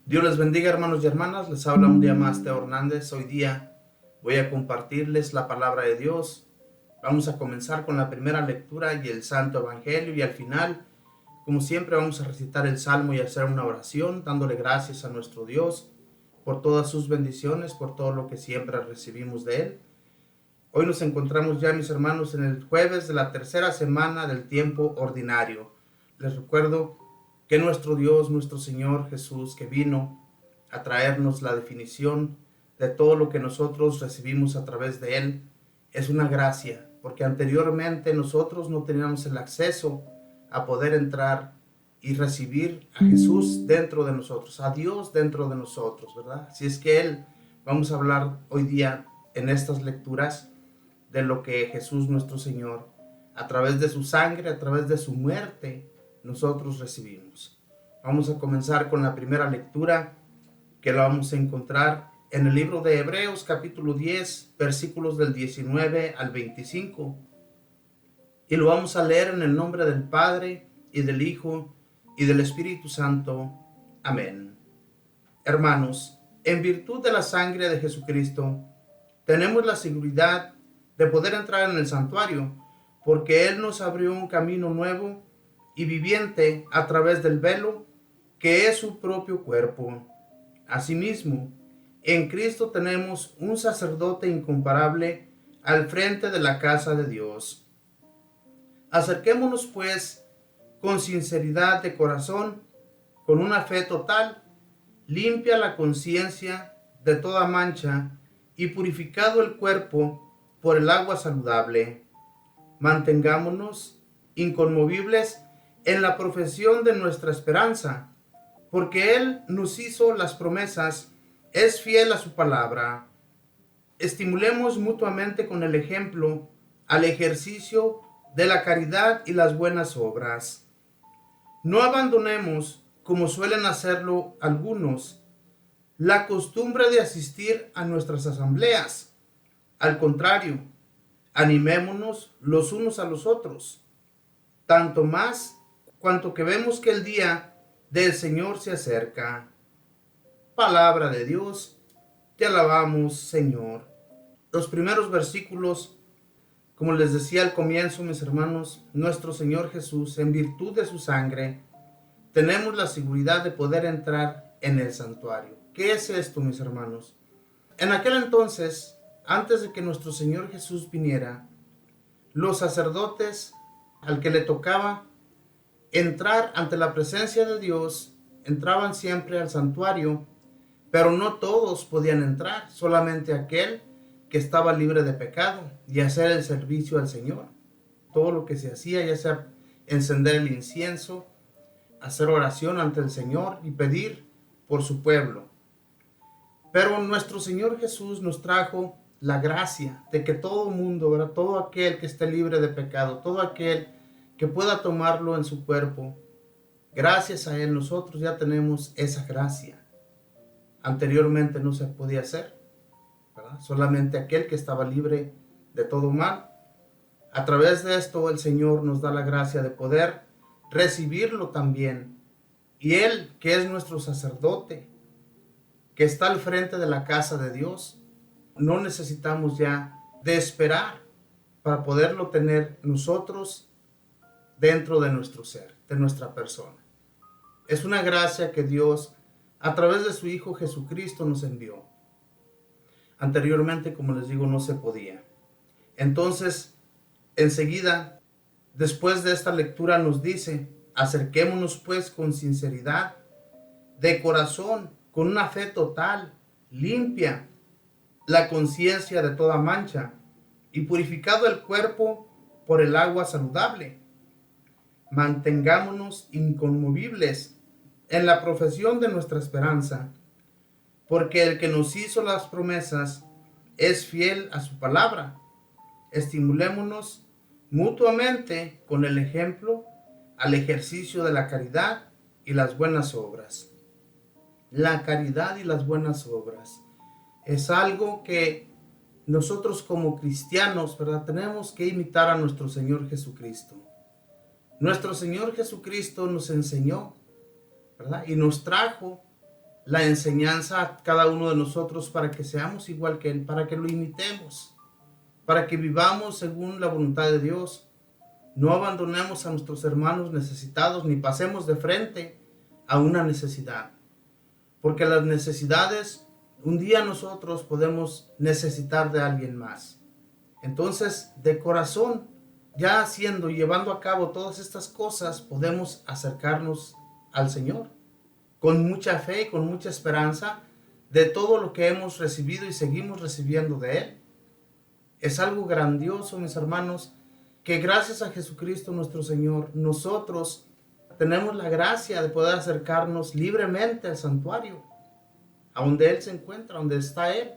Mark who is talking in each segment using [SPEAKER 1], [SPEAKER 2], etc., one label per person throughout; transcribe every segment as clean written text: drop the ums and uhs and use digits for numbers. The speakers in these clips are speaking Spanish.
[SPEAKER 1] Dios les bendiga, hermanos y hermanas. Les habla un día más Teo Hernández. Hoy día voy a compartirles la palabra de Dios. Vamos a comenzar con la primera lectura y el Santo Evangelio, y al final, como siempre, vamos a recitar el Salmo y hacer una oración dándole gracias a nuestro Dios por todas sus bendiciones, por todo lo que siempre recibimos de Él. Hoy nos encontramos ya, mis hermanos, en el jueves de la tercera semana del tiempo ordinario. Les recuerdo que nuestro Dios, nuestro Señor Jesús, que vino a traernos la definición de todo lo que nosotros recibimos a través de Él, es una gracia, porque anteriormente nosotros no teníamos el acceso a poder entrar y recibir a Jesús dentro de nosotros, a Dios dentro de nosotros, ¿verdad? Así es que Él, vamos a hablar hoy día en estas lecturas de lo que Jesús nuestro Señor, a través de su sangre, a través de su muerte, nosotros recibimos. Vamos a comenzar con la primera lectura, que la vamos a encontrar en el libro de Hebreos capítulo 10, versículos del 19 al 25. Y lo vamos a leer en el nombre del Padre, y del Hijo, y del Espíritu Santo. Amén. Hermanos, en virtud de la sangre de Jesucristo, tenemos la seguridad de poder entrar en el santuario, porque Él nos abrió un camino nuevo y viviente a través del velo, que es su propio cuerpo. Asimismo, en Cristo tenemos un sacerdote incomparable al frente de la casa de Dios. Acerquémonos, pues, con sinceridad de corazón, con una fe total, limpia la conciencia de toda mancha y purificado el cuerpo por el agua saludable. Mantengámonos inconmovibles en la profesión de nuestra esperanza, porque Él nos hizo las promesas, es fiel a su palabra. Estimulemos mutuamente con el ejemplo al ejercicio de la caridad y las buenas obras. No abandonemos, como suelen hacerlo algunos, la costumbre de asistir a nuestras asambleas. Al contrario, animémonos los unos a los otros, tanto más cuanto que vemos que el día del Señor se acerca. Palabra de Dios, te alabamos, Señor. Los primeros versículos, como les decía al comienzo, mis hermanos, nuestro Señor Jesús, en virtud de su sangre, tenemos la seguridad de poder entrar en el santuario. ¿Qué es esto, mis hermanos? En aquel entonces, antes de que nuestro Señor Jesús viniera, los sacerdotes al que le tocaba entrar ante la presencia de Dios, entraban siempre al santuario, pero no todos podían entrar, solamente aquel que estaba libre de pecado y hacer el servicio al Señor. Todo lo que se hacía, ya sea encender el incienso, hacer oración ante el Señor y pedir por su pueblo. Pero nuestro Señor Jesús nos trajo la gracia de que todo mundo, ¿verdad? Todo aquel que esté libre de pecado, todo aquel que pueda tomarlo en su cuerpo, gracias a Él nosotros ya tenemos esa gracia. Anteriormente no se podía hacer, ¿verdad? Solamente aquel que estaba libre de todo mal. A través de esto el Señor nos da la gracia de poder recibirlo también. Y Él, que es nuestro sacerdote, que está al frente de la casa de Dios, no necesitamos ya de esperar para poderlo tener nosotros dentro de nuestro ser, de nuestra persona. Es una gracia que Dios, a través de su Hijo Jesucristo, nos envió. Anteriormente, como les digo, no se podía. Entonces, enseguida, después de esta lectura, nos dice: acerquémonos pues con sinceridad de corazón, con una fe total, limpia la conciencia de toda mancha y purificado el cuerpo por el agua saludable. Mantengámonos inconmovibles en la profesión de nuestra esperanza, porque el que nos hizo las promesas es fiel a su palabra. Estimulémonos mutuamente con el ejemplo al ejercicio de la caridad y las buenas obras. La caridad y las buenas obras es algo que nosotros como cristianos, ¿verdad?, tenemos que imitar a nuestro Señor Jesucristo. Nuestro Señor Jesucristo nos enseñó, ¿verdad?, y nos trajo la enseñanza a cada uno de nosotros para que seamos igual que Él, para que lo imitemos, para que vivamos según la voluntad de Dios. No abandonemos a nuestros hermanos necesitados ni pasemos de frente a una necesidad, porque las necesidades, un día nosotros podemos necesitar de alguien más. Entonces, de corazón, ya haciendo y llevando a cabo todas estas cosas, podemos acercarnos al Señor con mucha fe y con mucha esperanza de todo lo que hemos recibido y seguimos recibiendo de Él. Es algo grandioso, mis hermanos, que gracias a Jesucristo nuestro Señor, nosotros tenemos la gracia de poder acercarnos libremente al santuario, a donde Él se encuentra, donde está Él,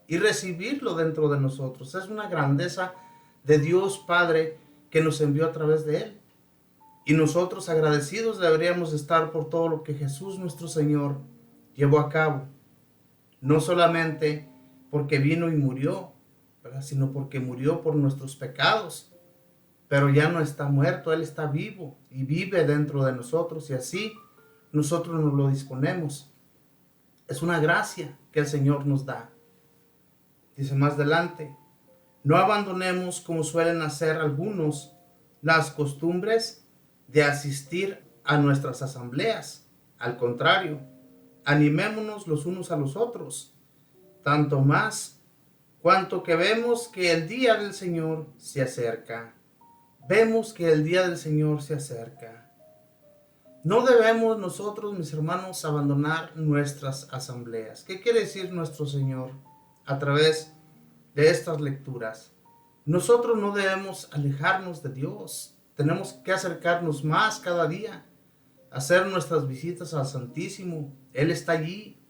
[SPEAKER 1] y recibirlo dentro de nosotros. Es una grandeza de Dios Padre que nos envió a través de Él. Y nosotros agradecidos deberíamos estar por todo lo que Jesús nuestro Señor llevó a cabo. No solamente porque vino y murió, ¿verdad?, sino porque murió por nuestros pecados. Pero ya no está muerto, Él está vivo y vive dentro de nosotros, y así nosotros nos lo disponemos. Es una gracia que el Señor nos da. Dice más adelante: no abandonemos, como suelen hacer algunos, las costumbres de asistir a nuestras asambleas. Al contrario, animémonos los unos a los otros, tanto más cuanto que vemos que el día del Señor se acerca. Vemos que el día del Señor se acerca. No debemos nosotros, mis hermanos, abandonar nuestras asambleas. ¿Qué quiere decir nuestro Señor a través de estas lecturas? Nosotros no debemos alejarnos de Dios. Tenemos que acercarnos más cada día, hacer nuestras visitas al Santísimo. Él está allí.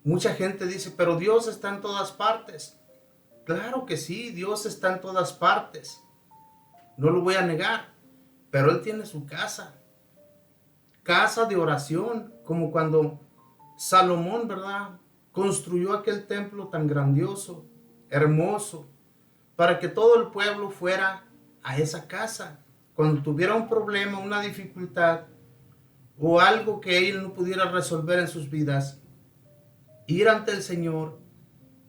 [SPEAKER 1] Mucha gente dice, pero Dios está en todas partes. Claro que sí, Dios está en todas partes. No lo voy a negar, pero Él tiene su casa. Casa de oración, como cuando Salomón, ¿verdad?, construyó aquel templo tan grandioso, hermoso, para que todo el pueblo fuera a esa casa. Cuando tuviera un problema, una dificultad o algo que él no pudiera resolver en sus vidas, ir ante el Señor,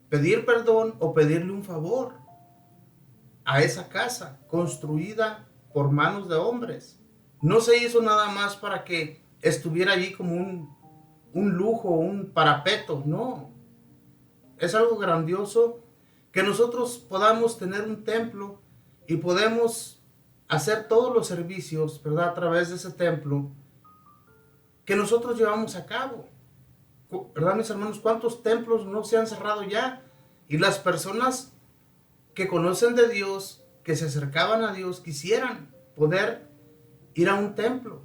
[SPEAKER 1] pedir perdón o pedirle un favor a esa casa construida por manos de hombres. No se hizo nada más para que estuviera allí como un lujo, un parapeto, no. Es algo grandioso que nosotros podamos tener un templo y podemos hacer todos los servicios, ¿verdad?, a través de ese templo que nosotros llevamos a cabo. ¿Verdad, mis hermanos? ¿Cuántos templos no se han cerrado ya? Y las personas que conocen de Dios, que se acercaban a Dios, quisieran poder ir a un templo.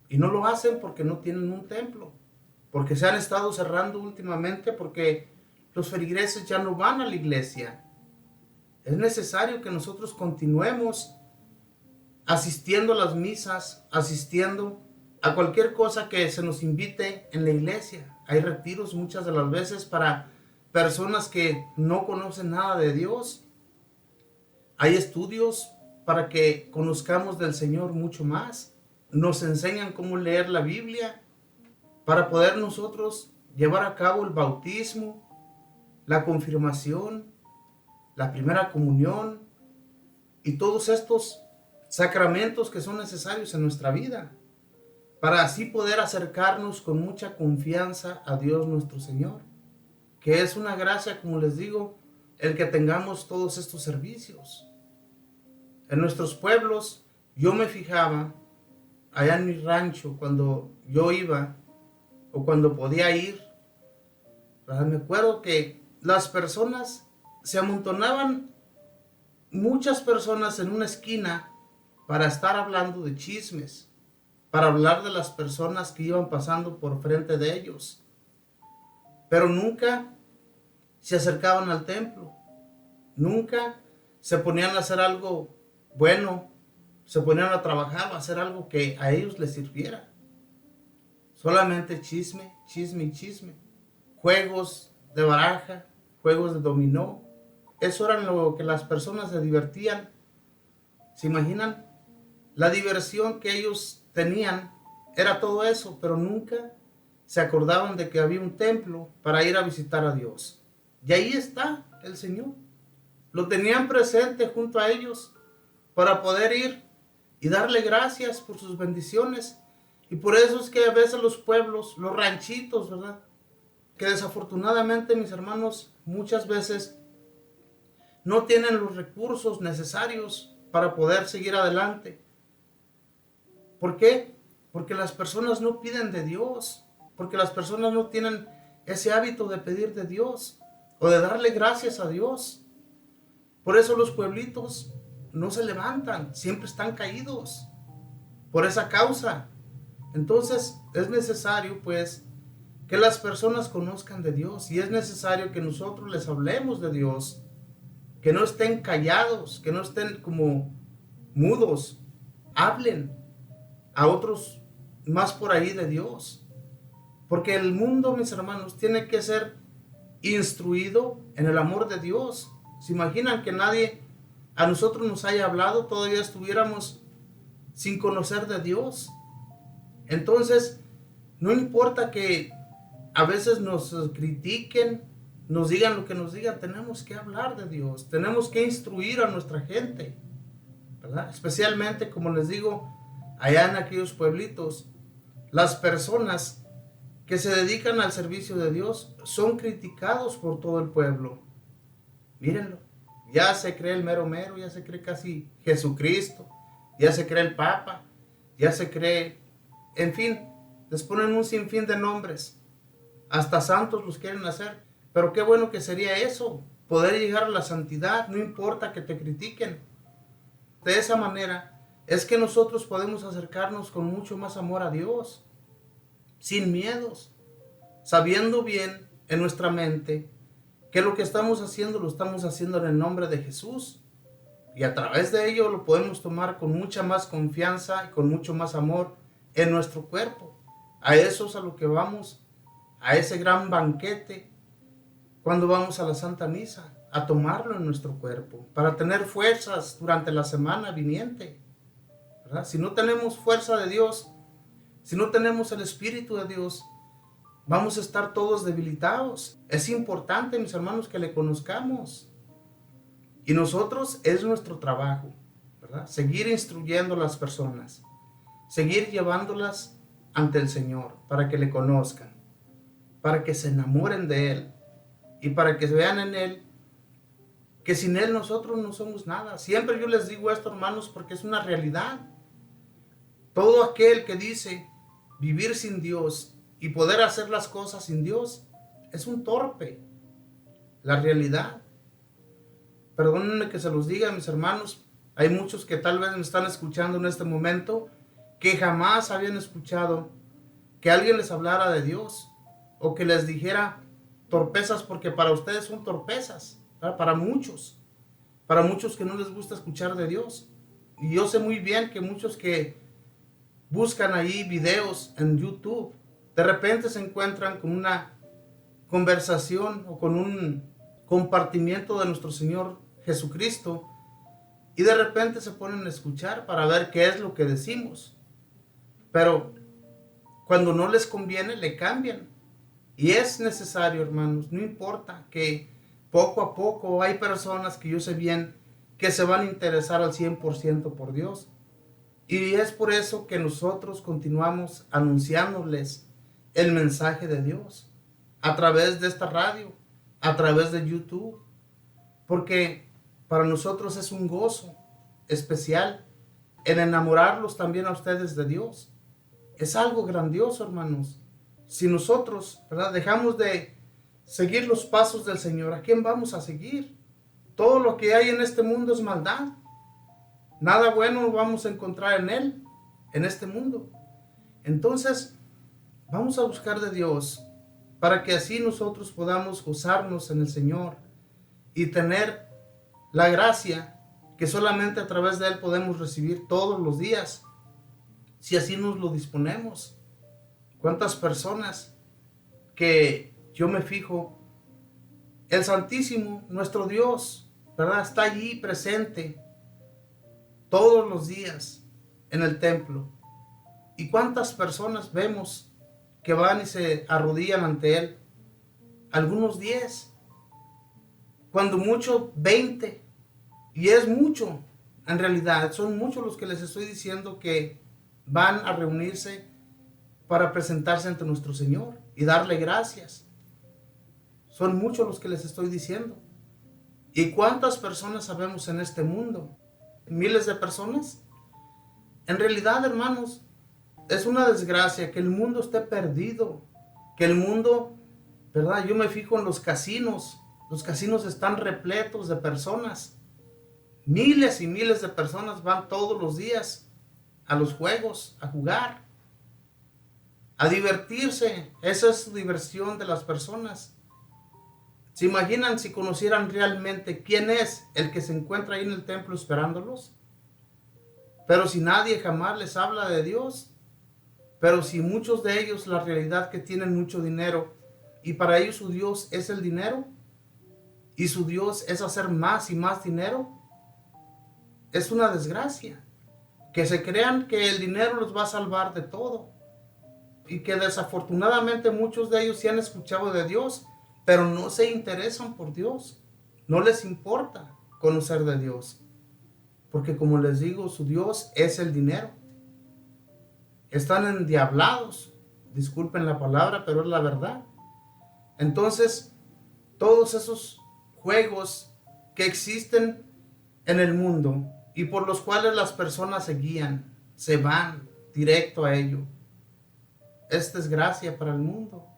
[SPEAKER 1] Y no lo hacen porque no tienen un templo. Porque se han estado cerrando últimamente, porque los feligreses ya no van a la iglesia. Es necesario que nosotros continuemos asistiendo a las misas, asistiendo a cualquier cosa que se nos invite en la iglesia. Hay retiros muchas de las veces para personas que no conocen nada de Dios. Hay estudios para que conozcamos del Señor mucho más. Nos enseñan cómo leer la Biblia para poder nosotros llevar a cabo el bautismo, la confirmación, la primera comunión y todos estos sacramentos que son necesarios en nuestra vida, para así poder acercarnos con mucha confianza a Dios nuestro Señor, que es una gracia, como les digo, el que tengamos todos estos servicios. En nuestros pueblos, yo me fijaba, allá en mi rancho, cuando yo iba, o cuando podía ir, ¿verdad?, me acuerdo que las personas se amontonaban, muchas personas en una esquina, para estar hablando de chismes, para hablar de las personas que iban pasando por frente de ellos. Pero nunca se acercaban al templo, nunca se ponían a hacer algo bueno, se ponían a trabajar, a hacer algo que a ellos les sirviera. Solamente chisme, chisme y chisme. Juegos de baraja, juegos de dominó. Eso era lo que las personas se divertían. ¿Se imaginan? La diversión que ellos tenían era todo eso, pero nunca se acordaban de que había un templo para ir a visitar a Dios. Y ahí está el Señor. Lo tenían presente junto a ellos para poder ir y darle gracias por sus bendiciones. Y por eso es que a veces los pueblos, los ranchitos, ¿verdad? Que desafortunadamente, mis hermanos, muchas veces no tienen los recursos necesarios para poder seguir adelante. ¿Por qué? Porque las personas no piden de Dios, porque las personas no tienen ese hábito de pedir de Dios o de darle gracias a Dios. Por eso los pueblitos no se levantan, siempre están caídos por esa causa. Entonces es necesario pues que las personas conozcan de Dios y es necesario que nosotros les hablemos de Dios, que no estén callados, que no estén como mudos, hablen a otros más por ahí de Dios. Porque el mundo, mis hermanos, tiene que ser instruido en el amor de Dios. ¿Se imaginan que nadie a nosotros nos haya hablado? Todavía estuviéramos sin conocer de Dios. Entonces, no importa que a veces nos critiquen, nos digan lo que nos digan, tenemos que hablar de Dios, tenemos que instruir a nuestra gente, ¿verdad? Especialmente, como les digo, allá en aquellos pueblitos, las personas que se dedican al servicio de Dios son criticados por todo el pueblo. Mírenlo, ya se cree el mero mero, ya se cree casi Jesucristo, ya se cree el Papa, ya se cree, en fin, les ponen un sinfín de nombres, hasta santos los quieren hacer. Pero qué bueno que sería eso, poder llegar a la santidad, no importa que te critiquen. De esa manera es que nosotros podemos acercarnos con mucho más amor a Dios, sin miedos, sabiendo bien en nuestra mente que lo que estamos haciendo lo estamos haciendo en el nombre de Jesús. Y a través de ello lo podemos tomar con mucha más confianza y con mucho más amor en nuestro cuerpo. A eso es a lo que vamos, a ese gran banquete, cuando vamos a la Santa Misa, a tomarlo en nuestro cuerpo, para tener fuerzas durante la semana viniente, ¿verdad? Si no tenemos fuerza de Dios, si no tenemos el Espíritu de Dios, vamos a estar todos debilitados. Es importante, mis hermanos, que le conozcamos. Y nosotros es nuestro trabajo, ¿verdad? Seguir instruyendo a las personas, seguir llevándolas ante el Señor para que le conozcan, para que se enamoren de Él y para que vean en Él que sin Él nosotros no somos nada. Siempre yo les digo esto, hermanos, porque es una realidad. Todo aquel que dice vivir sin Dios y poder hacer las cosas sin Dios es un torpe. La realidad. Perdónenme que se los diga, mis hermanos. Hay muchos que tal vez me están escuchando en este momento que jamás habían escuchado que alguien les hablara de Dios o que les dijera torpezas, porque para ustedes son torpezas, ¿verdad? Para muchos que no les gusta escuchar de Dios. Y yo sé muy bien que muchos que buscan ahí videos en YouTube, de repente se encuentran con una conversación o con un compartimiento de nuestro Señor Jesucristo y de repente se ponen a escuchar para ver qué es lo que decimos. Pero cuando no les conviene, le cambian. Y es necesario, hermanos, no importa que poco a poco hay personas que yo sé bien que se van a interesar al 100% por Dios. Y es por eso que nosotros continuamos anunciándoles el mensaje de Dios a través de esta radio, a través de YouTube, porque para nosotros es un gozo especial el enamorarlos también a ustedes de Dios. Es algo grandioso, hermanos. Si nosotros, ¿verdad?, dejamos de seguir los pasos del Señor, ¿a quién vamos a seguir? Todo lo que hay en este mundo es maldad. Nada bueno vamos a encontrar en él, en este mundo. Entonces, vamos a buscar de Dios para que así nosotros podamos gozarnos en el Señor y tener la gracia que solamente a través de Él podemos recibir todos los días, si así nos lo disponemos. ¿Cuántas personas que yo me fijo, el Santísimo, nuestro Dios, ¿verdad?, está allí presente todos los días en el templo? ¿Y cuántas personas vemos que van y se arrodillan ante Él. Algunos 10, cuando mucho 20, y es mucho. En realidad son muchos los que les estoy diciendo que van a reunirse para presentarse ante nuestro Señor y darle gracias. Son muchos los que les estoy diciendo. ¿Y cuántas personas sabemos en este mundo? ¿Miles de personas? En realidad, hermanos, es una desgracia que el mundo esté perdido, que el mundo, ¿verdad? Yo me fijo en los casinos están repletos de personas. Miles y miles de personas van todos los días a los juegos, a jugar, a divertirse. Esa es su diversión de las personas. ¿Se imaginan si conocieran realmente quién es el que se encuentra ahí en el templo esperándolos? Pero si nadie jamás les habla de Dios, pero si muchos de ellos la realidad que tienen mucho dinero y para ellos su Dios es el dinero y su Dios es hacer más y más dinero, es una desgracia. Que se crean que el dinero los va a salvar de todo y que desafortunadamente muchos de ellos sí han escuchado de Dios, pero no se interesan por Dios, no les importa conocer de Dios, porque como les digo, su Dios es el dinero. Están endiablados, disculpen la palabra, pero es la verdad. Entonces, todos esos juegos que existen en el mundo y por los cuales las personas se guían, se van directo a ello, es desgracia para el mundo.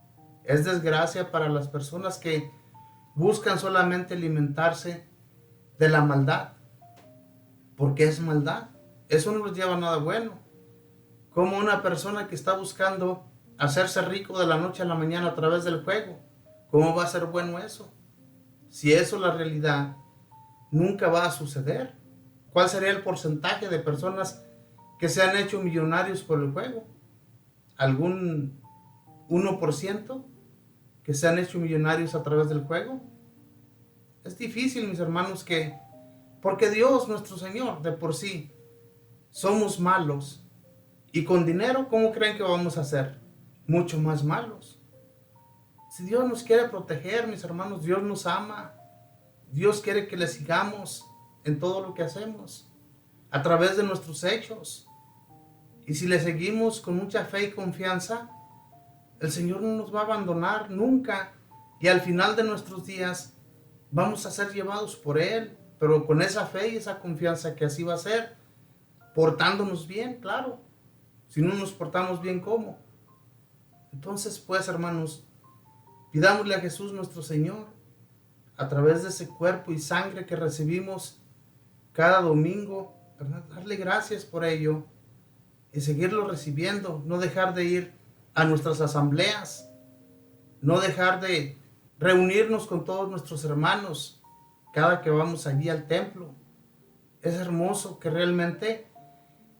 [SPEAKER 1] Es desgracia para las personas que buscan solamente alimentarse de la maldad, porque es maldad. Eso no les lleva a nada bueno. Como una persona que está buscando hacerse rico de la noche a la mañana a través del juego, ¿cómo va a ser bueno eso? Si eso es la realidad, nunca va a suceder. ¿Cuál sería el porcentaje de personas que se han hecho millonarios por el juego? ¿Algún 1% que se han hecho millonarios a través del juego? Es difícil, mis hermanos, porque Dios, nuestro Señor, de por sí, somos malos. Y con dinero, ¿cómo creen que vamos a ser? Mucho más malos. Si Dios nos quiere proteger, mis hermanos, Dios nos ama. Dios quiere que le sigamos en todo lo que hacemos, a través de nuestros hechos. Y si le seguimos con mucha fe y confianza, el Señor no nos va a abandonar nunca. Y al final de nuestros días vamos a ser llevados por Él, pero con esa fe y esa confianza que así va a ser, portándonos bien, claro. Si no nos portamos bien, ¿cómo? Entonces, pues, hermanos, pidámosle a Jesús nuestro Señor, a través de ese cuerpo y sangre que recibimos cada domingo, ¿verdad? Darle gracias por ello y seguirlo recibiendo, no dejar de ir a nuestras asambleas, no dejar de reunirnos con todos nuestros hermanos cada que vamos allí al templo. Es hermoso que realmente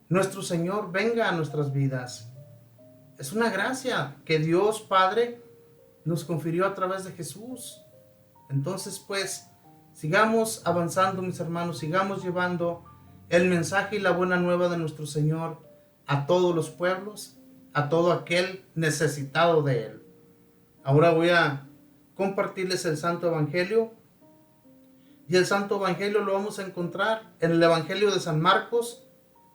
[SPEAKER 1] nuestro Señor venga a nuestras vidas. Es una gracia que Dios Padre nos confirió a través de Jesús. Entonces, pues, sigamos avanzando, mis hermanos, sigamos llevando el mensaje y la buena nueva de nuestro Señor a todos los pueblos, a todo aquel necesitado de Él. Ahora voy a compartirles el Santo Evangelio. Y el Santo Evangelio lo vamos a encontrar en el Evangelio de San Marcos,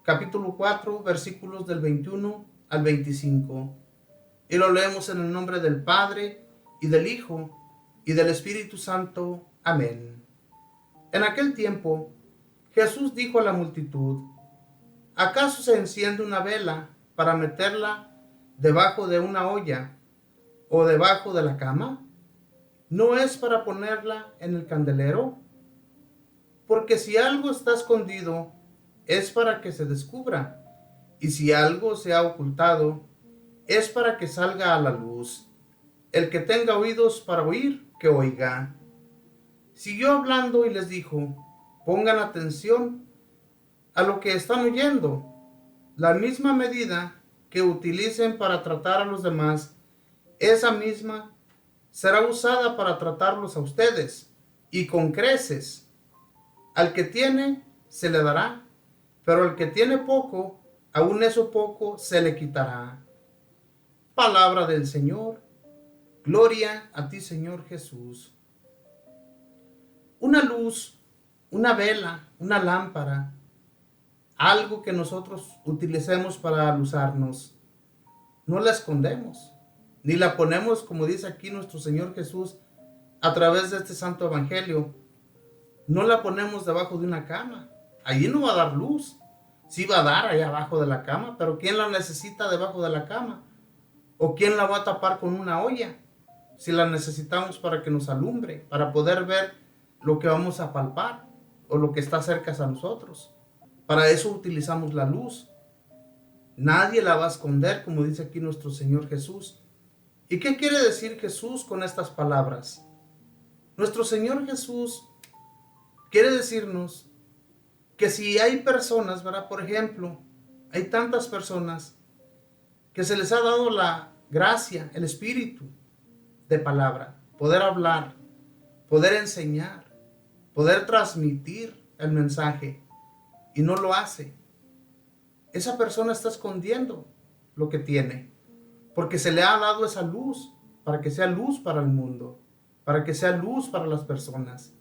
[SPEAKER 1] capítulo 4, versículos del 21 al 25. Y lo leemos en el nombre del Padre, y del Hijo, y del Espíritu Santo. Amén. En aquel tiempo, Jesús dijo a la multitud: ¿acaso se enciende una vela para meterla debajo de una olla o debajo de la cama? ¿No es para ponerla en el candelero? Porque si algo está escondido, es para que se descubra, y si algo se ha ocultado, es para que salga a la luz. El que tenga oídos para oír, que oiga. Siguió hablando y les dijo: pongan atención a lo que están oyendo. La misma medida que utilicen para tratar a los demás, esa misma será usada para tratarlos a ustedes, y con creces. Al que tiene, se le dará, pero al que tiene poco, aún eso poco se le quitará. Palabra del Señor. Gloria a ti, Señor Jesús. Una luz, una vela, una lámpara, algo que nosotros utilicemos para alusarnos, no la escondemos, ni la ponemos, como dice aquí nuestro Señor Jesús, a través de este santo evangelio. No la ponemos debajo de una cama. Allí no va a dar luz. Sí va a dar allá abajo de la cama, pero ¿quién la necesita debajo de la cama? ¿O quién la va a tapar con una olla? Si la necesitamos para que nos alumbre, para poder ver lo que vamos a palpar o lo que está cerca a nosotros. Para eso utilizamos la luz. Nadie la va a esconder, como dice aquí nuestro Señor Jesús. ¿Y qué quiere decir Jesús con estas palabras? Nuestro Señor Jesús quiere decirnos que si hay personas, ¿verdad? Por ejemplo, hay tantas personas que se les ha dado la gracia, el espíritu de palabra, poder hablar, poder enseñar, poder transmitir el mensaje, y no lo hace. Esa persona está escondiendo lo que tiene, porque se le ha dado esa luz para que sea luz para el mundo, para que sea luz para las personas,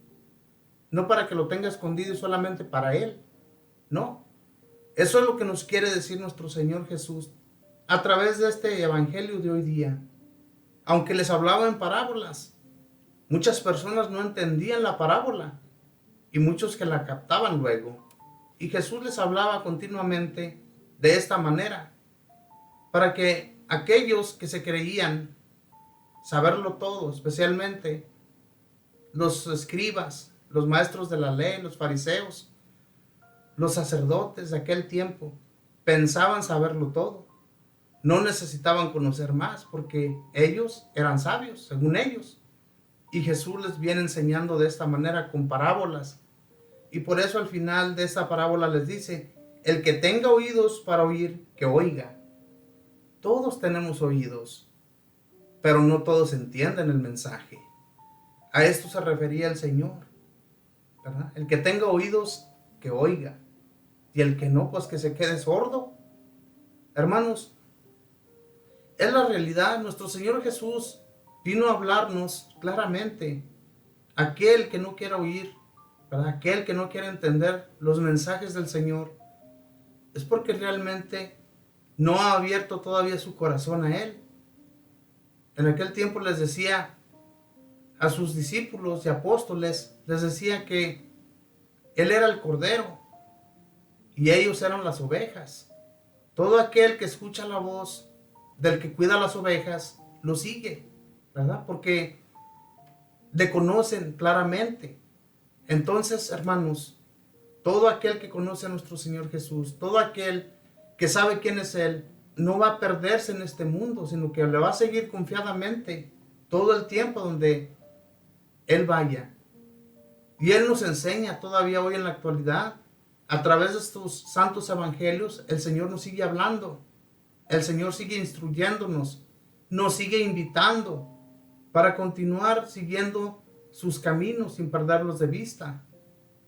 [SPEAKER 1] no para que lo tenga escondido solamente para él. No, eso es lo que nos quiere decir nuestro Señor Jesús a través de este evangelio de hoy día. Aunque les hablaba en parábolas, muchas personas no entendían la parábola y muchos que la captaban luego. Y Jesús les hablaba continuamente de esta manera, para que aquellos que se creían saberlo todo, especialmente los escribas, los maestros de la ley, los fariseos, los sacerdotes de aquel tiempo, pensaban saberlo todo. No necesitaban conocer más porque ellos eran sabios, según ellos. Y Jesús les viene enseñando de esta manera con parábolas. Y por eso al final de esta parábola les dice, el que tenga oídos para oír, que oiga. Todos tenemos oídos, pero no todos entienden el mensaje. A esto se refería el Señor, ¿verdad? El que tenga oídos, que oiga. Y el que no, pues que se quede sordo. Hermanos, es la realidad. Nuestro Señor Jesús vino a hablarnos claramente. Aquel que no quiera oír, ¿verdad? Aquel que no quiera entender los mensajes del Señor, es porque realmente no ha abierto todavía su corazón a Él. En aquel tiempo les decía a sus discípulos y apóstoles, les decía que Él era el Cordero y ellos eran las ovejas. Todo aquel que escucha la voz del que cuida las ovejas, lo sigue, ¿verdad? Porque le conocen claramente. Entonces, hermanos, todo aquel que conoce a nuestro Señor Jesús, todo aquel que sabe quién es Él, no va a perderse en este mundo, sino que le va a seguir confiadamente todo el tiempo donde Él vaya. Y Él nos enseña todavía hoy en la actualidad, a través de estos santos evangelios, el Señor nos sigue hablando, el Señor sigue instruyéndonos, nos sigue invitando para continuar siguiendo sus caminos sin perderlos de vista.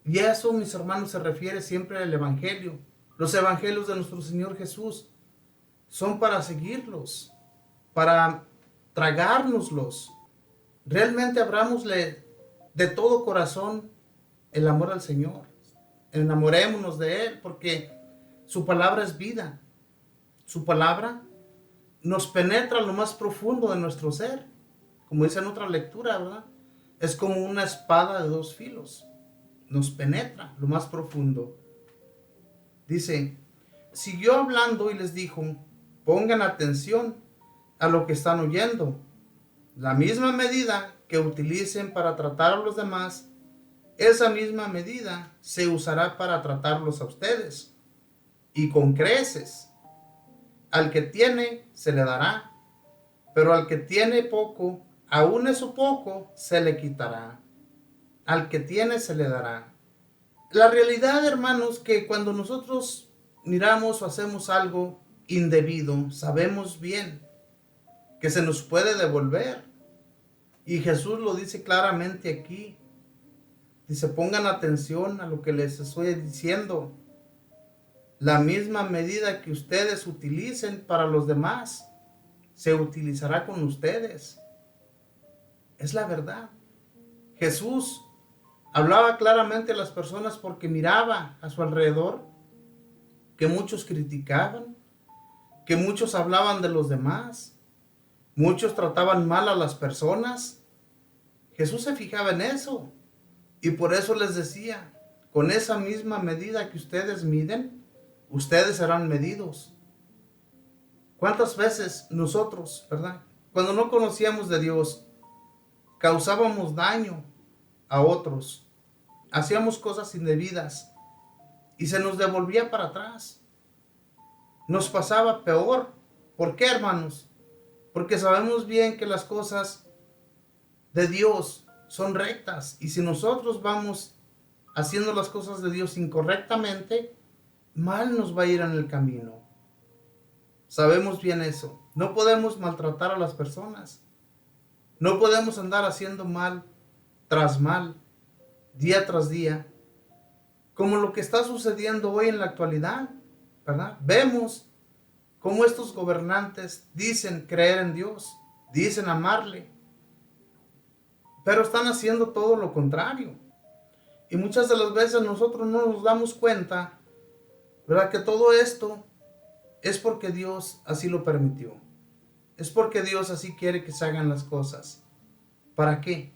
[SPEAKER 1] Y a eso, mis hermanos, se refiere siempre el evangelio. Los evangelios de nuestro Señor Jesús son para seguirlos, para tragárnoslos. Realmente abrámosle de todo corazón el amor al Señor. Enamorémonos de Él, porque su palabra es vida. Su palabra nos penetra lo más profundo de nuestro ser. Como dice en otra lectura, ¿verdad? Es como una espada de dos filos. Nos penetra lo más profundo. Dice, siguió hablando y les dijo, pongan atención a lo que están oyendo. La misma medida que utilicen para tratar a los demás, esa misma medida se usará para tratarlos a ustedes. Y con creces. Al que tiene, se le dará. Pero al que tiene poco, aún eso poco se le quitará. Al que tiene, se le dará. La realidad, hermanos, que cuando nosotros miramos o hacemos algo indebido, sabemos bien que se nos puede devolver. Y Jesús lo dice claramente aquí. Dice, pongan atención a lo que les estoy diciendo. La misma medida que ustedes utilicen para los demás, se utilizará con ustedes. Es la verdad. Jesús hablaba claramente a las personas porque miraba a su alrededor que muchos criticaban, que muchos hablaban de los demás, muchos trataban mal a las personas. Jesús se fijaba en eso y por eso les decía, con esa misma medida que ustedes miden, ustedes serán medidos. ¿Cuántas veces nosotros, verdad, cuando no conocíamos de Dios, causábamos daño a otros, hacíamos cosas indebidas y se nos devolvía para atrás? Nos pasaba peor. ¿Por qué, hermanos? Porque sabemos bien que las cosas de Dios son rectas y si nosotros vamos haciendo las cosas de Dios incorrectamente, mal nos va a ir en el camino. Sabemos bien eso. No podemos maltratar a las personas. No podemos andar haciendo mal tras mal, día tras día, como lo que está sucediendo hoy en la actualidad, ¿verdad? Vemos cómo estos gobernantes dicen creer en Dios, dicen amarle, pero están haciendo todo lo contrario. Y muchas de las veces nosotros no nos damos cuenta, ¿verdad? Que todo esto es porque Dios así lo permitió. Es porque Dios así quiere que se hagan las cosas. ¿Para qué?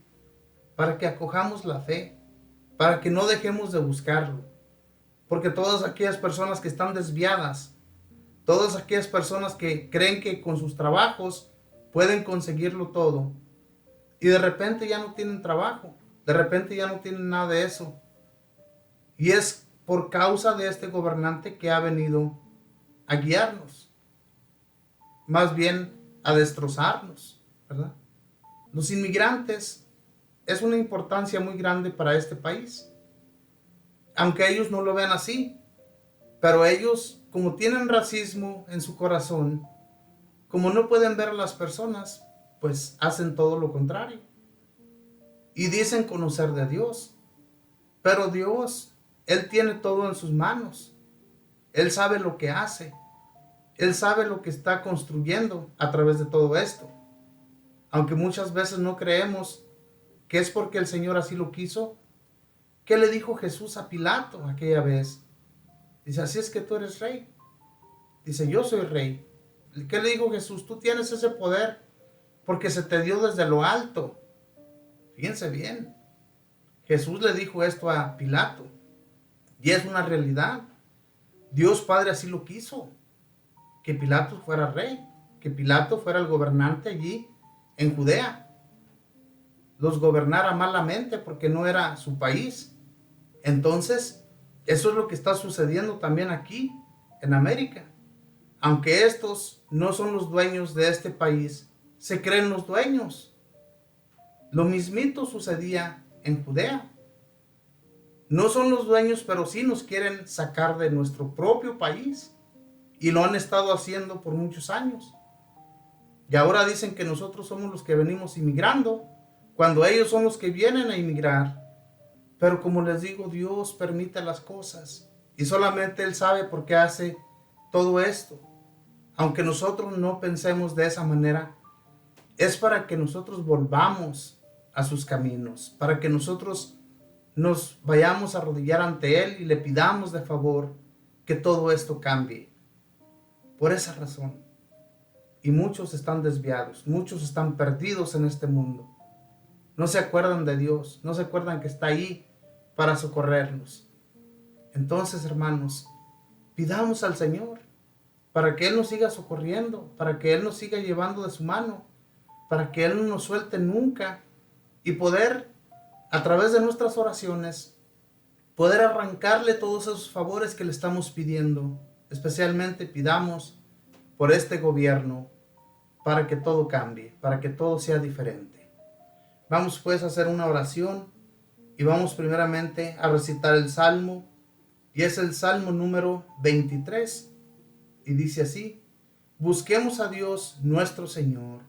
[SPEAKER 1] Para que acojamos la fe, para que no dejemos de buscarlo. Porque todas aquellas personas que están desviadas, todas aquellas personas que creen que con sus trabajos pueden conseguirlo todo y de repente ya no tienen trabajo, de repente ya no tienen nada de eso. Y es por causa de este gobernante que ha venido a guiarnos, más bien a destrozarnos, ¿verdad? Los inmigrantes es una importancia muy grande para este país, aunque ellos no lo vean así, pero ellos, como tienen racismo en su corazón, como no pueden ver a las personas, pues hacen todo lo contrario. Y dicen conocer de Dios, pero Dios, Él tiene todo en sus manos. Él sabe lo que hace. Él sabe lo que está construyendo a través de todo esto. Aunque muchas veces no creemos que es porque el Señor así lo quiso. ¿Qué le dijo Jesús a Pilato aquella vez? Dice, así es que tú eres rey. Dice, yo soy rey. ¿Qué le dijo Jesús? Tú tienes ese poder porque se te dio desde lo alto. Fíjense bien. Jesús le dijo esto a Pilato. Y es una realidad. Dios Padre así lo quiso. Que Pilato fuera rey. Que Pilato fuera el gobernante allí en Judea. Los gobernara malamente porque no era su país. Entonces, eso es lo que está sucediendo también aquí en América. Aunque estos no son los dueños de este país, se creen los dueños. Lo mismito sucedía en Judea. No son los dueños, pero sí nos quieren sacar de nuestro propio país. Y lo han estado haciendo por muchos años. Y ahora dicen que nosotros somos los que venimos inmigrando, cuando ellos son los que vienen a inmigrar. Pero como les digo, Dios permite las cosas. Y solamente Él sabe por qué hace todo esto. Aunque nosotros no pensemos de esa manera, es para que nosotros volvamos a sus caminos, para que nosotros nos vayamos a arrodillar ante Él y le pidamos de favor que todo esto cambie. Por esa razón. Y muchos están desviados, muchos están perdidos en este mundo. No se acuerdan de Dios, no se acuerdan que está ahí para socorrernos. Entonces, hermanos, pidamos al Señor para que Él nos siga socorriendo, para que Él nos siga llevando de su mano, para que Él no nos suelte nunca y poder, a través de nuestras oraciones, poder arrancarle todos esos favores que le estamos pidiendo. Especialmente pidamos por este gobierno para que todo cambie, para que todo sea diferente. Vamos pues a hacer una oración y vamos primeramente a recitar el Salmo, y es el Salmo número 23, y dice así: busquemos a Dios nuestro Señor.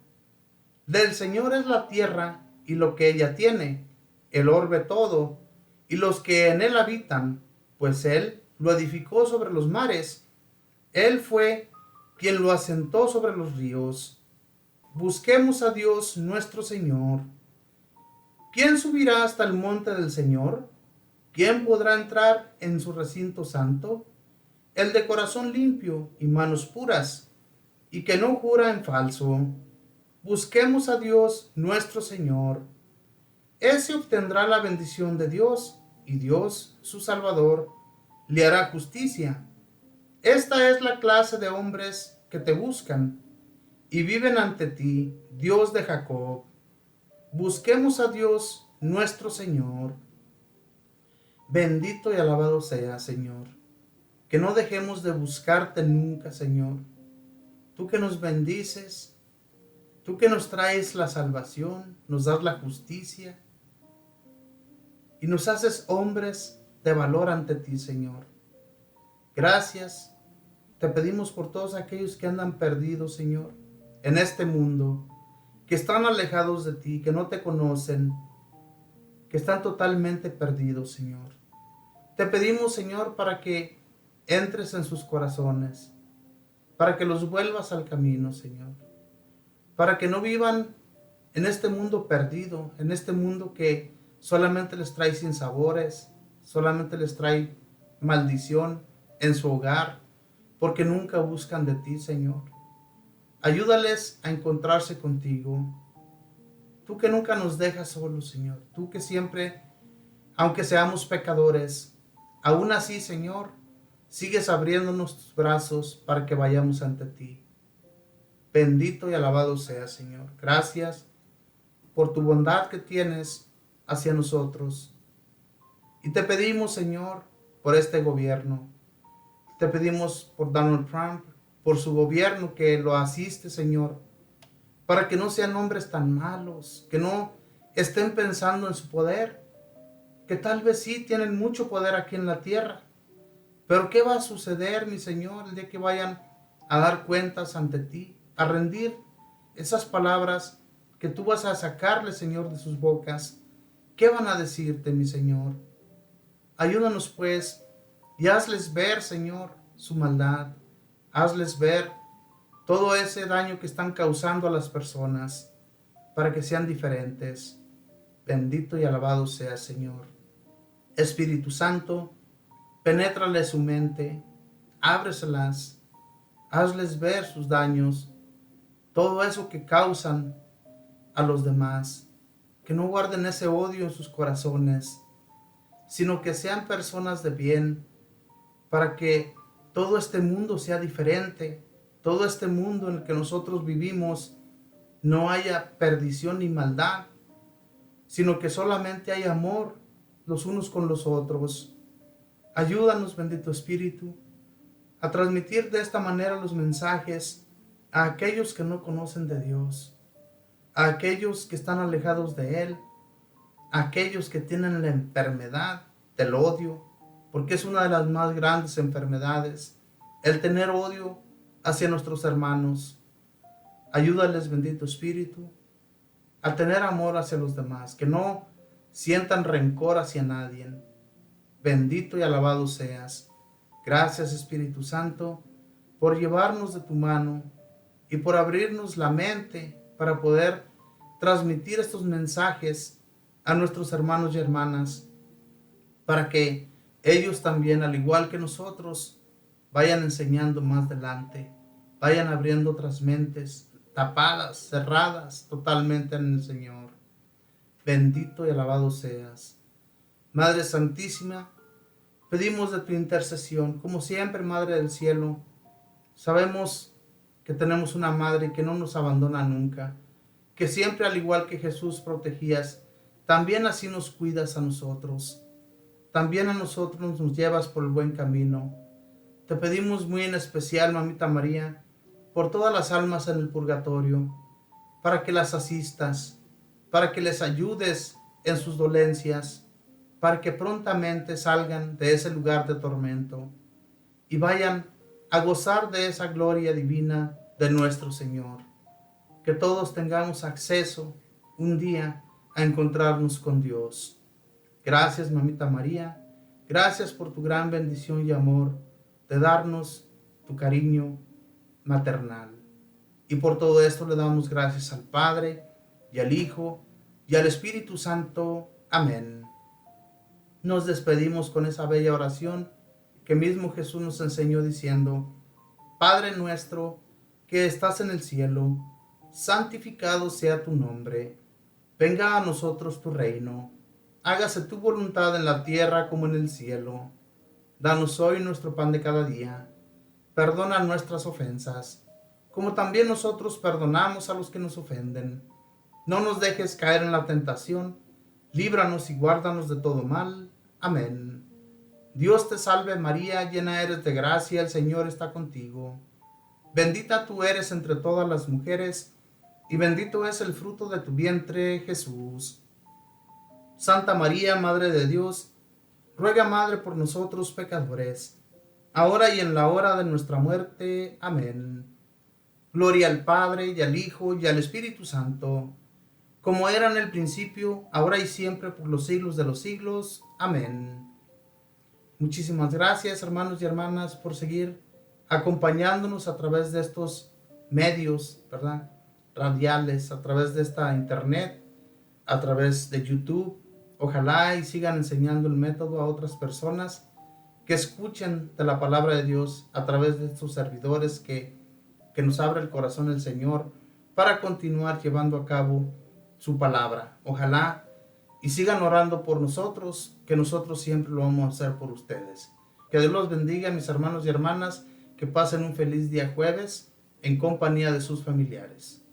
[SPEAKER 1] Del Señor es la tierra y lo que ella tiene, el orbe todo, y los que en él habitan, pues Él lo edificó sobre los mares. Él fue quien lo asentó sobre los ríos. Busquemos a Dios nuestro Señor. ¿Quién subirá hasta el monte del Señor? ¿Quién podrá entrar en su recinto santo? El de corazón limpio y manos puras, y que no jura en falso. Busquemos a Dios nuestro Señor. Ese obtendrá la bendición de Dios, y Dios, su Salvador, le hará justicia. Esta es la clase de hombres que te buscan y viven ante ti, Dios de Jacob. Busquemos a Dios nuestro Señor. Bendito y alabado sea, Señor. Que no dejemos de buscarte nunca, Señor. Tú que nos bendices, tú que nos traes la salvación, nos das la justicia y nos haces hombres de valor ante ti, Señor. Gracias. Te pedimos por todos aquellos que andan perdidos, Señor, en este mundo, que están alejados de ti, que no te conocen, que están totalmente perdidos, Señor. Te pedimos, Señor, para que entres en sus corazones, para que los vuelvas al camino, Señor, para que no vivan en este mundo perdido, en este mundo que solamente les trae sinsabores, solamente les trae maldición en su hogar, porque nunca buscan de ti, Señor. Ayúdales a encontrarse contigo. Tú que nunca nos dejas solos, Señor. Tú que siempre, aunque seamos pecadores, aún así, Señor, sigues abriéndonos tus brazos para que vayamos ante ti. Bendito y alabado seas, Señor. Gracias por tu bondad que tienes hacia nosotros. Y te pedimos, Señor, por este gobierno. Te pedimos por Donald Trump, por su gobierno que lo asiste, Señor, para que no sean hombres tan malos, que no estén pensando en su poder, que tal vez sí tienen mucho poder aquí en la tierra. Pero ¿qué va a suceder, mi Señor, el día que vayan a dar cuentas ante ti, a rendir esas palabras que tú vas a sacarle, Señor, de sus bocas? ¿Qué van a decirte, mi Señor? Ayúdanos, pues, y hazles ver, Señor, su maldad. Hazles ver todo ese daño que están causando a las personas para que sean diferentes. Bendito y alabado sea, Señor. Espíritu Santo, penétrale su mente, ábreselas, hazles ver sus daños, todo eso que causan a los demás, que no guarden ese odio en sus corazones, sino que sean personas de bien, para que todo este mundo sea diferente, todo este mundo en el que nosotros vivimos no haya perdición ni maldad, sino que solamente haya amor los unos con los otros. Ayúdanos, bendito Espíritu, a transmitir de esta manera los mensajes a aquellos que no conocen de Dios, a aquellos que están alejados de Él, a aquellos que tienen la enfermedad del odio, porque es una de las más grandes enfermedades, el tener odio hacia nuestros hermanos. Ayúdales, bendito Espíritu, a tener amor hacia los demás, que no sientan rencor hacia nadie. Bendito y alabado seas. Gracias, Espíritu Santo, por llevarnos de tu mano y por abrirnos la mente para poder transmitir estos mensajes a nuestros hermanos y hermanas, para que ellos también, al igual que nosotros, vayan enseñando más adelante, vayan abriendo otras mentes tapadas, cerradas totalmente en el Señor. Bendito y alabado seas. Madre Santísima, pedimos de tu intercesión, como siempre, Madre del Cielo. Sabemos que tenemos una Madre que no nos abandona nunca, que siempre, al igual que Jesús protegías, también así nos cuidas a nosotros. También a nosotros nos llevas por el buen camino. Te pedimos muy en especial, Mamita María, por todas las almas en el purgatorio, para que las asistas, para que les ayudes en sus dolencias, para que prontamente salgan de ese lugar de tormento y vayan a gozar de esa gloria divina de nuestro Señor. Que todos tengamos acceso un día a encontrarnos con Dios. Gracias, Mamita María. Gracias por tu gran bendición y amor de darnos tu cariño maternal. Y por todo esto le damos gracias al Padre, y al Hijo, y al Espíritu Santo. Amén. Nos despedimos con esa bella oración que mismo Jesús nos enseñó diciendo: Padre nuestro, que estás en el cielo, santificado sea tu nombre. Venga a nosotros tu reino. Hágase tu voluntad en la tierra como en el cielo. Danos hoy nuestro pan de cada día. Perdona nuestras ofensas, como también nosotros perdonamos a los que nos ofenden. No nos dejes caer en la tentación. Líbranos y guárdanos de todo mal. Amén. Dios te salve María, llena eres de gracia, el Señor está contigo. Bendita tú eres entre todas las mujeres, y bendito es el fruto de tu vientre, Jesús. Santa María, Madre de Dios, ruega, Madre, por nosotros pecadores, ahora y en la hora de nuestra muerte. Amén. Gloria al Padre, y al Hijo, y al Espíritu Santo, como era en el principio, ahora y siempre, por los siglos de los siglos. Amén. Muchísimas gracias, hermanos y hermanas, por seguir acompañándonos a través de estos medios, ¿verdad?, radiales, a través de esta internet, a través de YouTube. Ojalá y sigan enseñando el método a otras personas que escuchen de la palabra de Dios a través de estos servidores que nos abre el corazón el Señor para continuar llevando a cabo su palabra. Ojalá y sigan orando por nosotros, que nosotros siempre lo vamos a hacer por ustedes. Que Dios los bendiga, mis hermanos y hermanas, que pasen un feliz día jueves en compañía de sus familiares.